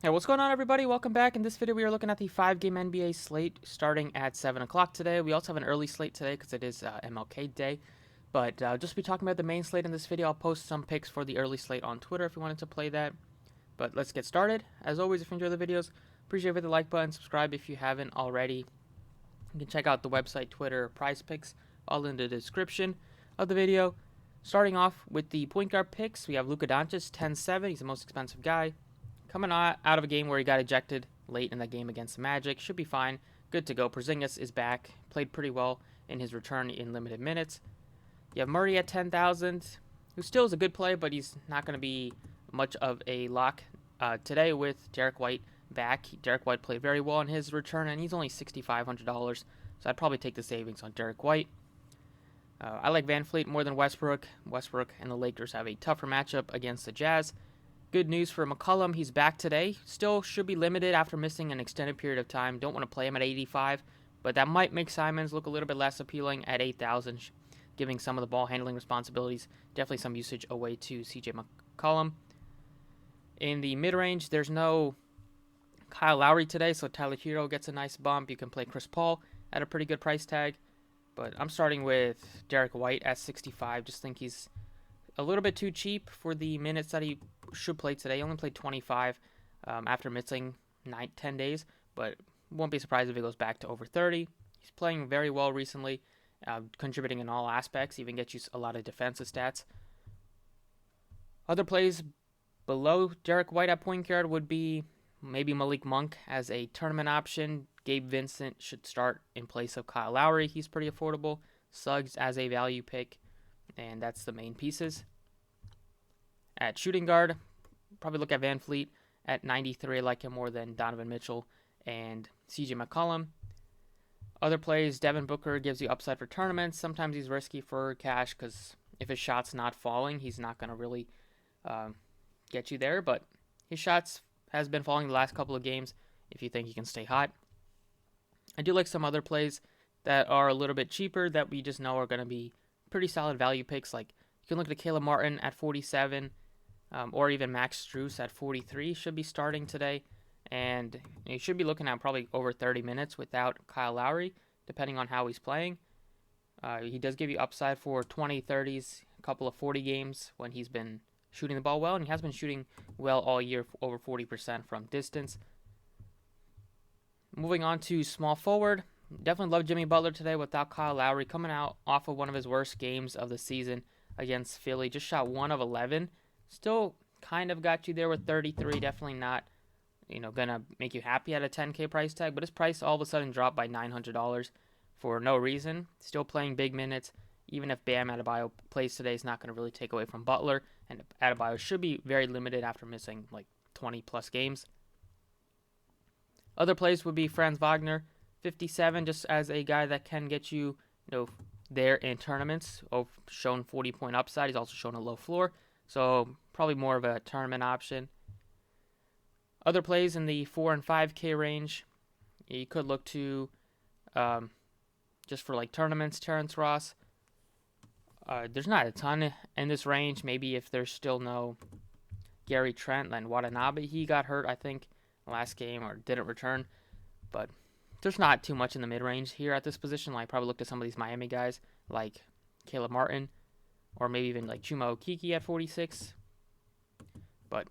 Hey, what's going on, everybody? Welcome back. In this video, we are looking at the 5-game NBA slate starting at 7 o'clock today. We also have an early slate today because it is MLK Day. But just be talking about the main slate in this video. I'll post some picks for the early slate on Twitter if you wanted to play that. But let's get started. As always, if you enjoy the videos, appreciate it with the like button. Subscribe if you haven't already. You can check out the website, Twitter, Prize Picks, all in the description of the video. Starting off with the point guard picks, we have Luka Doncic, 10-7. He's the most expensive guy. Coming out of a game where he got ejected late in that game against the Magic. Should be fine. Good to go. Porzingis is back. Played pretty well in his return in limited minutes. You have Murray at 10,000, who still is a good play, but he's not going to be much of a lock today with Derek White back. Derek White played very well in his return, and he's only $6,500, so I'd probably take the savings on Derek White. I like Van Fleet more than Westbrook. Westbrook and the Lakers have a tougher matchup against the Jazz. Good news for McCollum. He's back today. Still should be limited after missing an extended period of time. Don't want to play him at 85, but that might make Simons look a little bit less appealing at 8,000, giving some of the ball handling responsibilities. Definitely some usage away to CJ McCollum. In the mid-range, there's no Kyle Lowry today, so Tyler Hero gets a nice bump. You can play Chris Paul at a pretty good price tag, but I'm starting with Derek White at 65. Just think he's a little bit too cheap for the minutes that he should play today. He only played 25 after missing 10 days, but won't be surprised if he goes back to over 30. He's playing very well recently, contributing in all aspects, even gets you a lot of defensive stats. Other plays below Derek White at point guard would be maybe Malik Monk as a tournament option. Gabe Vincent should start in place of Kyle Lowry. He's pretty affordable. Suggs as a value pick, and that's the main pieces. At shooting guard, probably look at Van Fleet at 93. I like him more than Donovan Mitchell and CJ McCollum. Other plays, Devin Booker gives you upside for tournaments. Sometimes he's risky for cash because if his shot's not falling, he's not going to really get you there. But his shots has been falling the last couple of games if you think he can stay hot. I do like some other plays that are a little bit cheaper that we just know are going to be pretty solid value picks. Like you can look at Caleb Martin at 47. Or even Max Strus at 43 should be starting today. And you should be looking at probably over 30 minutes without Kyle Lowry, depending on how he's playing. He does give you upside for 20, 30s, a couple of 40 games when he's been shooting the ball well. And he has been shooting well all year, over 40% from distance. Moving on to small forward. Definitely love Jimmy Butler today without Kyle Lowry. Coming out off of one of his worst games of the season against Philly. Just shot 1 of 11. Still kind of got you there with 33. Definitely not, gonna make you happy at a 10K price tag. But his price all of a sudden dropped by $900 for no reason. Still playing big minutes. Even if Bam Adebayo plays today, it's not going to really take away from Butler. And Adebayo should be very limited after missing like 20 plus games. Other plays would be Franz Wagner, 57, just as a guy that can get you, there in tournaments. Shown 40-point upside. He's also shown a low floor. So probably more of a tournament option. Other plays in the 4 and 5K range, you could look to just for like tournaments. Terrence Ross. There's not a ton in this range. Maybe if there's still no Gary Trent and Watanabe, he got hurt I think last game or didn't return. But there's not too much in the mid range here at this position. Like probably look to some of these Miami guys like Caleb Martin. Or maybe even like Chuma Okeke at 46. But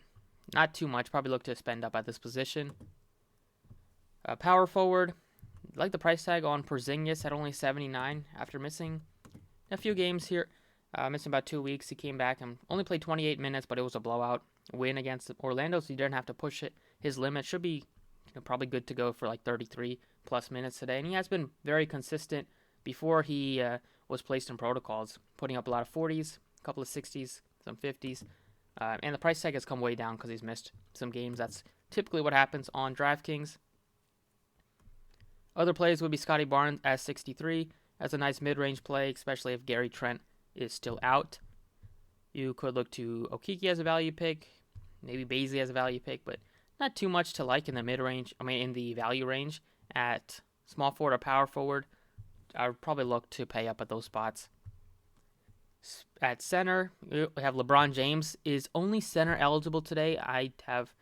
not too much. Probably look to spend up at this position. Power forward. Like the price tag on Porzingis at only 79 after missing a few games here. Missing about 2 weeks. He came back and only played 28 minutes, but it was a blowout win against Orlando, so he didn't have to push it. His limit should be probably good to go for like 33 plus minutes today. And he has been very consistent before he was placed in protocols, putting up a lot of 40s, a couple of 60s, some 50s. And the price tag has come way down because he's missed some games. That's typically what happens on DraftKings. Other plays would be Scotty Barnes at 63 as a nice mid-range play, especially if Gary Trent is still out. You could look to Okeke as a value pick, maybe Bazley as a value pick, but not too much to like in the mid-range. in the value range at small forward or power forward. I would probably look to pay up at those spots. At center, we have LeBron James is only center eligible today. I have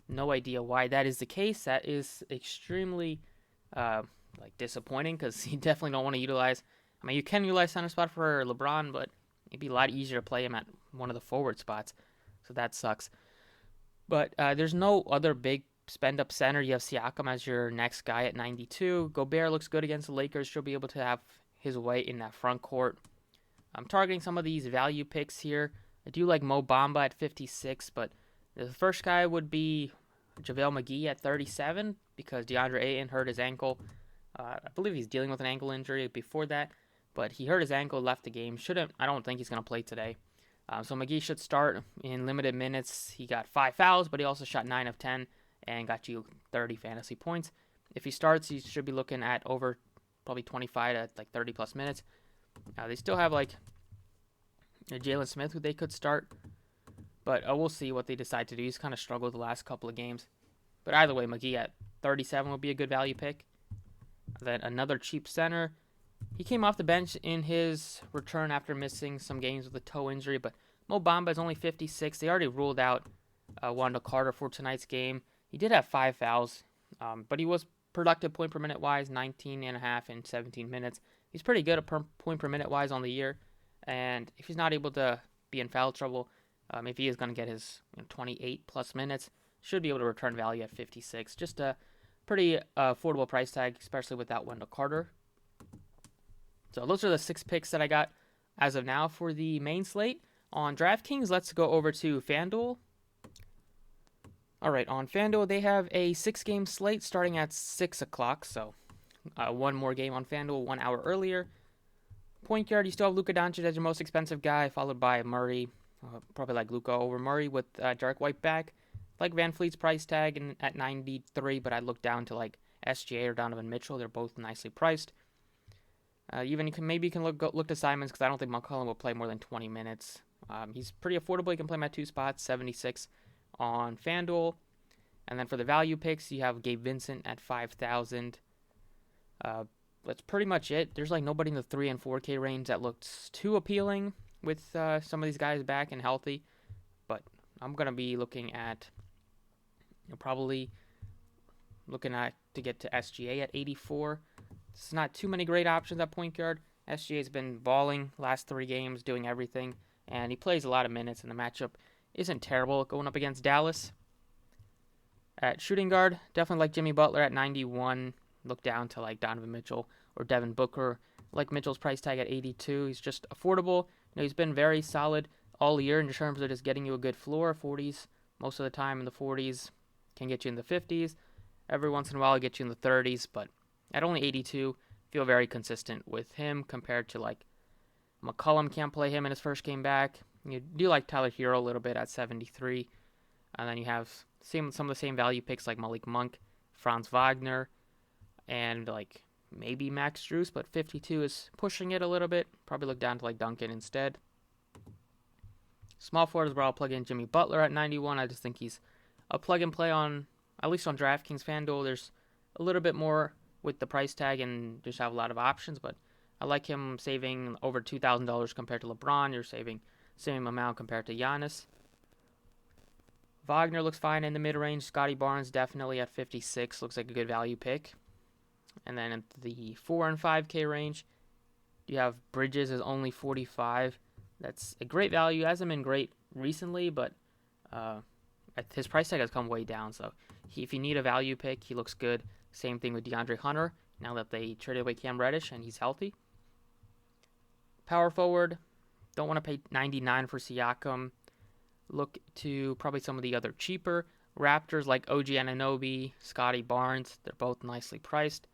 No idea why that is the case. That is extremely uh, disappointing because you definitely don't want to utilize. I mean, you can utilize center spot for LeBron, but it'd be a lot easier to play him at one of the forward spots. So that sucks. But there's no other big spend up center. You have Siakam as your next guy at 92. Gobert looks good against the Lakers. Should be able to have his way in that front court. I'm targeting some of these value picks here. I do like Mo Bamba at 56, but the first guy would be JaVale McGee at 37 because DeAndre Ayton hurt his ankle. I believe he's dealing with an ankle injury before that, but he hurt his ankle, left the game. I don't think he's going to play today. So McGee should start in limited minutes. He got 5 fouls, but he also shot 9 of 10 and got you 30 fantasy points. If he starts, he should be looking at over probably 25 to 30 plus minutes. They still have Jalen Smith who they could start, but we'll see what they decide to do. He's kind of struggled the last couple of games. But either way, McGee at 37 would be a good value pick. Then another cheap center. He came off the bench in his return after missing some games with a toe injury, but Mo Bamba is only 56. They already ruled out Wanda Carter for tonight's game. He did have 5 fouls, but he was productive point per minute wise, 19.5 in 17 minutes. He's pretty good at point per minute wise on the year, and if he's not able to be in foul trouble, if he is going to get his 28 plus minutes, should be able to return value at 56. Just a pretty affordable price tag, especially without Wanda Carter. So those are the 6 picks that I got as of now for the main slate. On DraftKings, let's go over to FanDuel. All right, on FanDuel, they have a 6-game slate starting at 6 o'clock. So one more game on FanDuel 1 hour earlier. Point guard, you still have Luka Doncic as your most expensive guy, followed by Murray. Probably like Luka over Murray with Derek White back. Like Van Fleet's price tag at 93, but I'd look down to SGA or Donovan Mitchell. They're both nicely priced. Even you can look to Simons because I don't think McCollum will play more than 20 minutes. He's pretty affordable. You can play him at 2 spots, 76 on FanDuel. And then for the value picks, you have Gabe Vincent at 5,000. That's pretty much it. There's nobody in the 3 and 4K range that looks too appealing with some of these guys back and healthy. But I'm going to be looking at probably looking at to get to SGA at 84. It's not too many great options at point guard. SGA's been balling last 3 games, doing everything, and he plays a lot of minutes, and the matchup isn't terrible going up against Dallas. At shooting guard, definitely like Jimmy Butler at 91. Look down to Donovan Mitchell or Devin Booker. Like Mitchell's price tag at 82. He's just affordable. He's been very solid all year in terms of just getting you a good floor. 40s most of the time in the 40s. Can get you in the 50s. Every once in a while, it gets you in the 30s, but at only 82, feel very consistent with him compared to McCollum. Can't play him in his first game back. You do like Tyler Hero a little bit at 73, and then you have some of the same value picks like Malik Monk, Franz Wagner, and maybe Max Strus, but 52 is pushing it a little bit. Probably look down to Duncan instead. Small forward is where I'll plug in Jimmy Butler at 91. I just think he's a plug and play at least on DraftKings FanDuel. There's a little bit more with the price tag and just have a lot of options, but I like him saving over $2,000 compared to LeBron. You're saving same amount compared to Giannis. Wagner looks fine in the mid-range. Scotty Barnes definitely at 56. Looks like a good value pick. And then in the 4 and 5K range, you have Bridges is only 45. That's a great value. Hasn't been great recently, but his price tag has come way down. So if you need a value pick, he looks good. Same thing with DeAndre Hunter, now that they traded away Cam Reddish and he's healthy. Power forward, don't want to pay 99 for Siakam. Look to probably some of the other cheaper Raptors like OG Anunoby, Scotty Barnes. They're both nicely priced.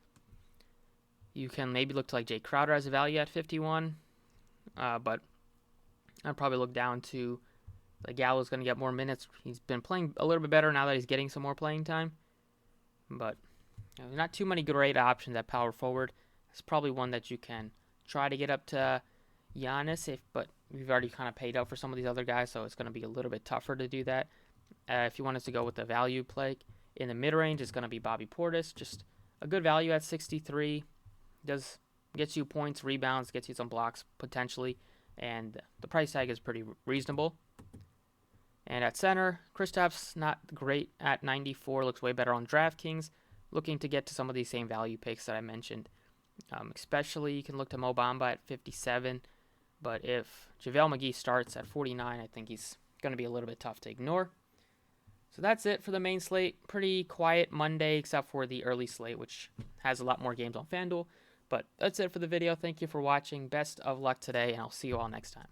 You can maybe look to Jay Crowder as a value at 51. But I'd probably look down to Gallo's going to get more minutes. He's been playing a little bit better now that he's getting some more playing time. But not too many great options at power forward. It's probably one that you can try to get up to Giannis, but we've already kind of paid out for some of these other guys, so it's going to be a little bit tougher to do that. If you want us to go with the value play in the mid-range, it's going to be Bobby Portis. Just a good value at 63. Gets you points, rebounds, gets you some blocks potentially, and the price tag is pretty reasonable. And at center, Kristaps not great at 94, looks way better on DraftKings. Looking to get to some of these same value picks that I mentioned. Especially you can look to Mo Bamba at 57, but if JaVale McGee starts at 49, I think he's going to be a little bit tough to ignore. So that's it for the main slate. Pretty quiet Monday, except for the early slate, which has a lot more games on FanDuel. But that's it for the video. Thank you for watching. Best of luck today, and I'll see you all next time.